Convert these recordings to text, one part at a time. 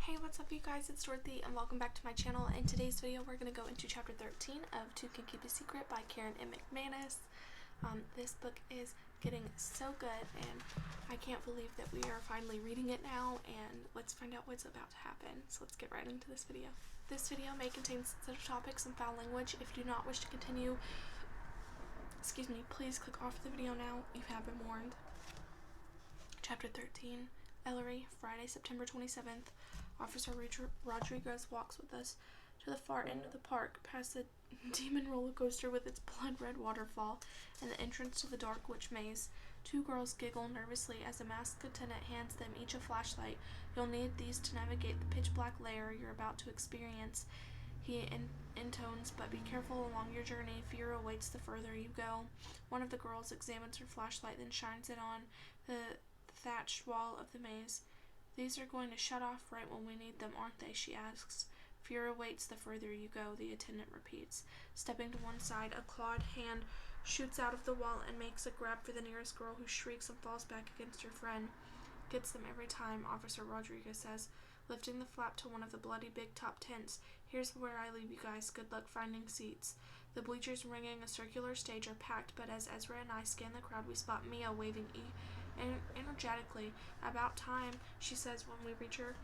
Hey, what's up you guys, it's Ch13 and welcome back to my channel. In today's video we're going to go into chapter 13 of Two Can Keep a Secret by Karen M. McManus. This book is getting so good and I can't believe that we are finally reading it now, and let's find out what's about to happen. So let's get right into this video. This video may contain sensitive topics and foul language. If you do not wish to continue, please click off the video now. You have been warned. Chapter 13, Ellery, Friday, September 27th. Officer Rodriguez walks with us to the far end of the park, past the demon roller coaster with its blood-red waterfall, and the entrance to the dark witch maze. Two girls giggle nervously as a masked lieutenant hands them each a flashlight. You'll need these to navigate the pitch-black lair you're about to experience, he intones, but be careful along your journey. Fear awaits the further you go. One of the girls examines her flashlight, then shines it on the thatched wall of the maze. These are going to shut off right when we need them, aren't they? She asks. Fear awaits the further you go, the attendant repeats. Stepping to one side, a clawed hand shoots out of the wall and makes a grab for the nearest girl, who shrieks and falls back against her friend. Gets them every time, Officer Rodriguez says, lifting the flap to one of the bloody big top tents. Here's where I leave you guys. Good luck finding seats. The bleachers ringing a circular stage are packed, but as Ezra and I scan the crowd, we spot Mia waving energetically. About time, she says when we reach her.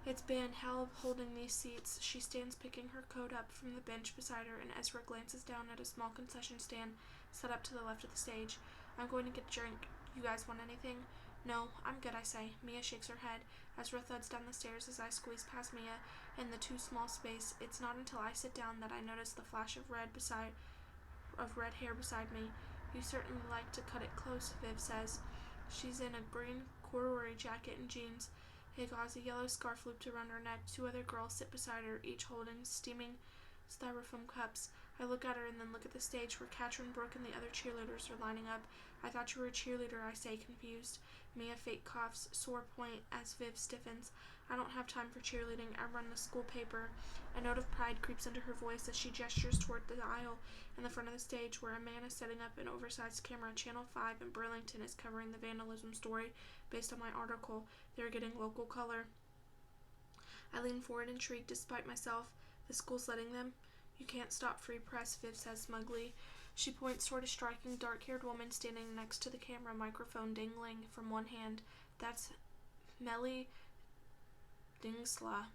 It's been hell holding these seats. She stands picking her coat up from the bench beside her, and Ezra glances down at a small concession stand set up to the left of the stage. I'm going to get a drink. You guys want anything? No, I'm good, I say. Mia shakes her head. Ezra thuds down the stairs as I squeeze past Mia in the too small space. It's not until I sit down that I notice the flash of red hair beside me. You certainly like to cut it close, Viv says. She's in a green corduroy jacket and jeans, a gauzy yellow scarf looped around her neck. Two other girls sit beside her, each holding steaming styrofoam cups. I look at her and then look at the stage where Katrin Brooke and the other cheerleaders are lining up. I thought you were a cheerleader, I say, confused. Mia fake coughs, sore point as Viv stiffens. I don't have time for cheerleading. I run the school paper. A note of pride creeps into her voice as she gestures toward the aisle in the front of the stage, where a man is setting up an oversized camera. Channel 5 in Burlington is covering the vandalism story based on my article. They're getting local color. I lean forward, intrigued despite myself. The school's letting them? You can't stop free press, Viv says smugly. She points toward a striking, dark-haired woman standing next to the camera, microphone dangling from one hand. That's Melly Dingsla.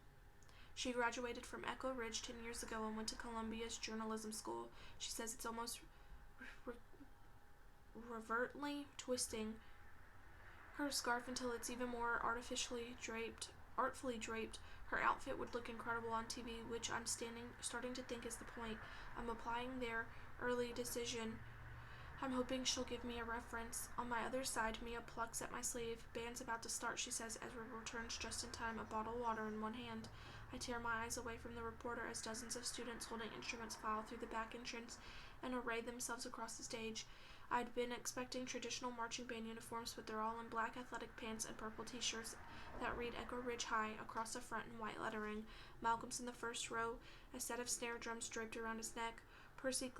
She graduated from Echo Ridge 10 years ago and went to Columbia's journalism school. She says it's almost overtly twisting her scarf until it's even more artfully draped. Her outfit would look incredible on TV, which I'm starting to think is the point. I'm applying their early decision. I'm hoping she'll give me a reference. On my other side, Mia plucks at my sleeve. Band's about to start, she says. Ezra returns just in time, a bottle of water in one hand. I tear my eyes away from the reporter as dozens of students holding instruments file through the back entrance and array themselves across the stage. I'd been expecting traditional marching band uniforms, but they're all in black athletic pants and purple t-shirts that read Echo Ridge High across the front in white lettering. Malcolm's in the first row, a set of snare drums draped around his neck. Percy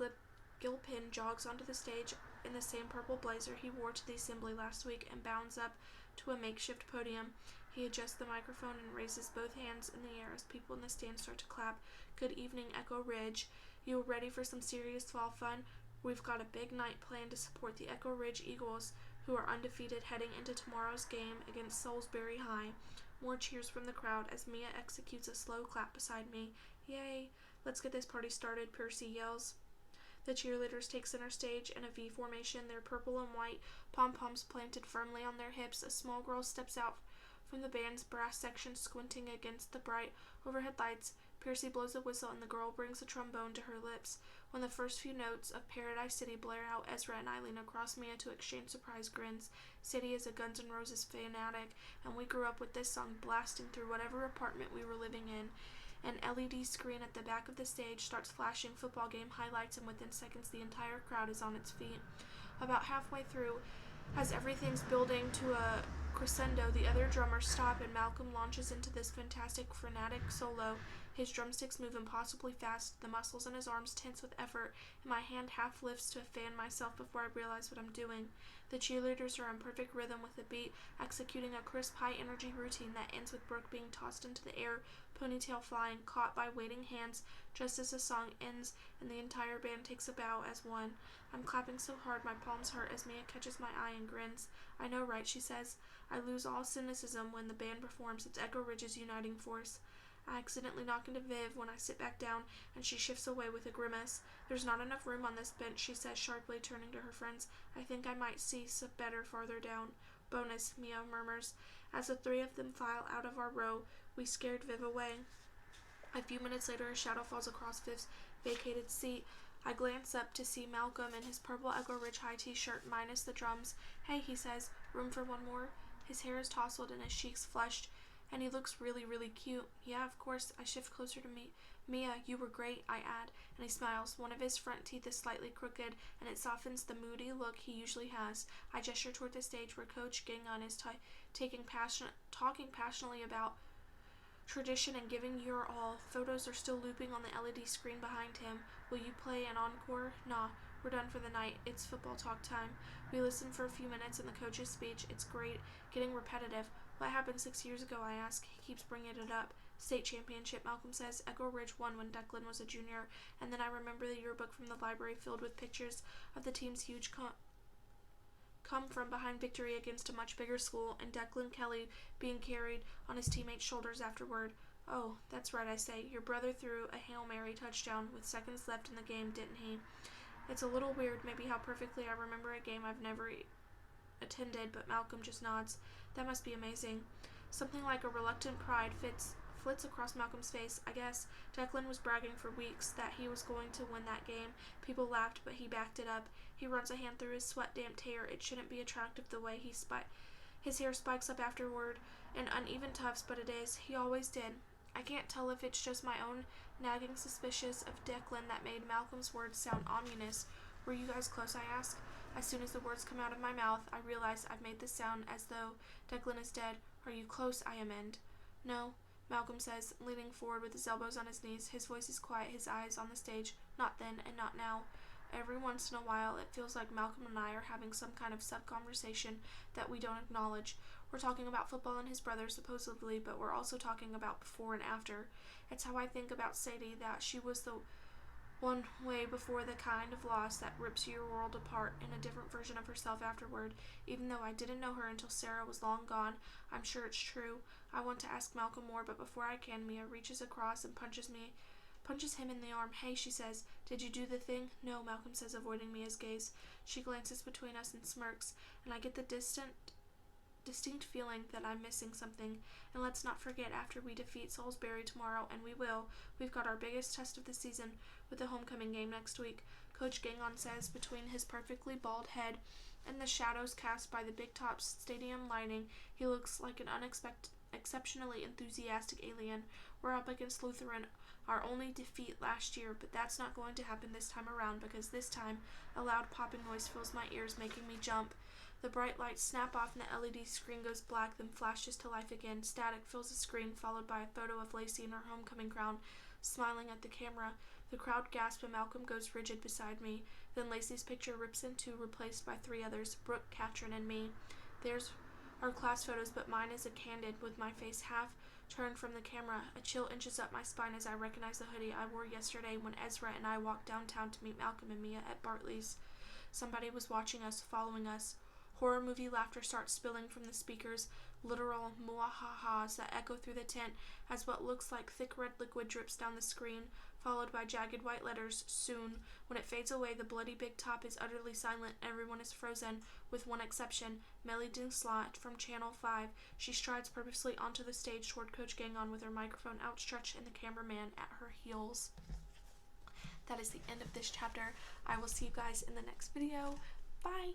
Gilpin jogs onto the stage in the same purple blazer he wore to the assembly last week and bounds up to a makeshift podium. He adjusts the microphone and raises both hands in the air as people in the stand start to clap. Good evening, Echo Ridge. You ready for some serious fall fun? We've got a big night planned to support the Echo Ridge Eagles, who are undefeated heading into tomorrow's game against Salisbury High. More cheers from the crowd as Mia executes a slow clap beside me. Yay! Let's get this party started, Percy yells. The cheerleaders take center stage in a V formation, their purple and white pom-poms planted firmly on their hips. A small girl steps out from the band's brass section, squinting against the bright overhead lights. Percy blows a whistle and the girl brings a trombone to her lips. When the first few notes of Paradise City blare out, Ezra and I lean across Mia to exchange surprise grins. City is a Guns N' Roses fanatic, and we grew up with this song blasting through whatever apartment we were living in. An LED screen at the back of the stage starts flashing football game highlights, and within seconds the entire crowd is on its feet. About halfway through, as everything's building to a crescendo, the other drummers stop and Malcolm launches into this fantastic, frenetic solo. His drumsticks move impossibly fast, the muscles in his arms tense with effort, and my hand half lifts to fan myself before I realize what I'm doing. The cheerleaders are in perfect rhythm with the beat, executing a crisp, high-energy routine that ends with Brooke being tossed into the air, ponytail flying, caught by waiting hands just as the song ends, and the entire band takes a bow as one. I'm clapping so hard my palms hurt as Mia catches my eye and grins. I know, right, she says. I lose all cynicism when the band performs its Echo Ridge's uniting force. I accidentally knock into Viv when I sit back down, and she shifts away with a grimace. There's not enough room on this bench, she says sharply, turning to her friends. I think I might see some better farther down. Bonus, Mia murmurs. As the three of them file out of our row, we scared Viv away. A few minutes later, a shadow falls across Viv's vacated seat. I glance up to see Malcolm in his purple Echo Ridge high t-shirt minus the drums. Hey, he says, room for one more? His hair is tousled and his cheeks flushed, and he looks really, really cute. Yeah, of course. I shift closer to me. Mia, you were great, I add, and he smiles. One of his front teeth is slightly crooked, and it softens the moody look he usually has. I gesture toward the stage where Coach Gingon is talking passionately about tradition and giving your all. Photos are still looping on the LED screen behind him. Will you play an encore? Nah, we're done for the night. It's football talk time. We listen for a few minutes in the coach's speech. It's great, getting repetitive. What happened 6 years ago, I ask. He keeps bringing it up. State championship, Malcolm says. Echo Ridge won when Declan was a junior, and then I remember the yearbook from the library filled with pictures of the team's huge come from behind victory against a much bigger school, and Declan Kelly being carried on his teammates' shoulders afterward. Oh, that's right, I say. Your brother threw a Hail Mary touchdown with seconds left in the game, didn't he? It's a little weird, maybe how perfectly I remember a game I've never attended, but Malcolm just nods. That must be amazing. Something like a reluctant pride flits across Malcolm's face. I guess Declan was bragging for weeks that he was going to win that game. People laughed, but he backed it up. He runs a hand through his sweat-damped hair. It shouldn't be attractive the way his hair spikes up afterward in uneven tufts, but it is. He always did. I can't tell if it's just my own nagging suspicion of Declan that made Malcolm's words sound ominous. Were you guys close, I ask? As soon as the words come out of my mouth, I realize I've made this sound as though Declan is dead. Are you close, I amend. No, Malcolm says, leaning forward with his elbows on his knees. His voice is quiet, his eyes on the stage. Not then and not now. Every once in a while, it feels like Malcolm and I are having some kind of sub-conversation that we don't acknowledge. We're talking about football and his brother, supposedly, but we're also talking about before and after. It's how I think about Sadie, that she was the one way before the kind of loss that rips your world apart, in a different version of herself afterward. Even though I didn't know her until Sarah was long gone, I'm sure it's true. I want to ask Malcolm more, but before I can, Mia reaches across and punches him in the arm. Hey, she says, did you do the thing? No, Malcolm says, avoiding Mia's gaze. She glances between us and smirks, and I get the distinct feeling that I'm missing something. And let's not forget, after we defeat Salisbury tomorrow, and we will, we've got our biggest test of the season with the homecoming game next week. Coach Gingon says, between his perfectly bald head and the shadows cast by the Big Top stadium lighting, he looks like an exceptionally enthusiastic alien. We're up against Lutheran, our only defeat last year, but that's not going to happen this time around, because this time a loud popping noise fills my ears, making me jump. The bright lights snap off and the LED screen goes black, then flashes to life again. Static fills the screen, followed by a photo of Lacey in her homecoming crown, smiling at the camera. The crowd gasps and Malcolm goes rigid beside me. Then Lacey's picture rips in two, replaced by three others, Brooke, Katrin, and me. There's our class photos, but mine is a candid, with my face half turned from the camera. A chill inches up my spine as I recognize the hoodie I wore yesterday when Ezra and I walked downtown to meet Malcolm and Mia at Bartley's. Somebody was watching us, following us. Horror movie laughter starts spilling from the speakers, literal muah-ha-has that echo through the tent as what looks like thick red liquid drips down the screen, followed by jagged white letters, soon. When it fades away, the bloody Big Top is utterly silent. Everyone is frozen, with one exception, Melly Dinslot from Channel 5. She strides purposely onto the stage toward Coach Gangon with her microphone outstretched and the cameraman at her heels. That is the end of this chapter. I will see you guys in the next video. Bye!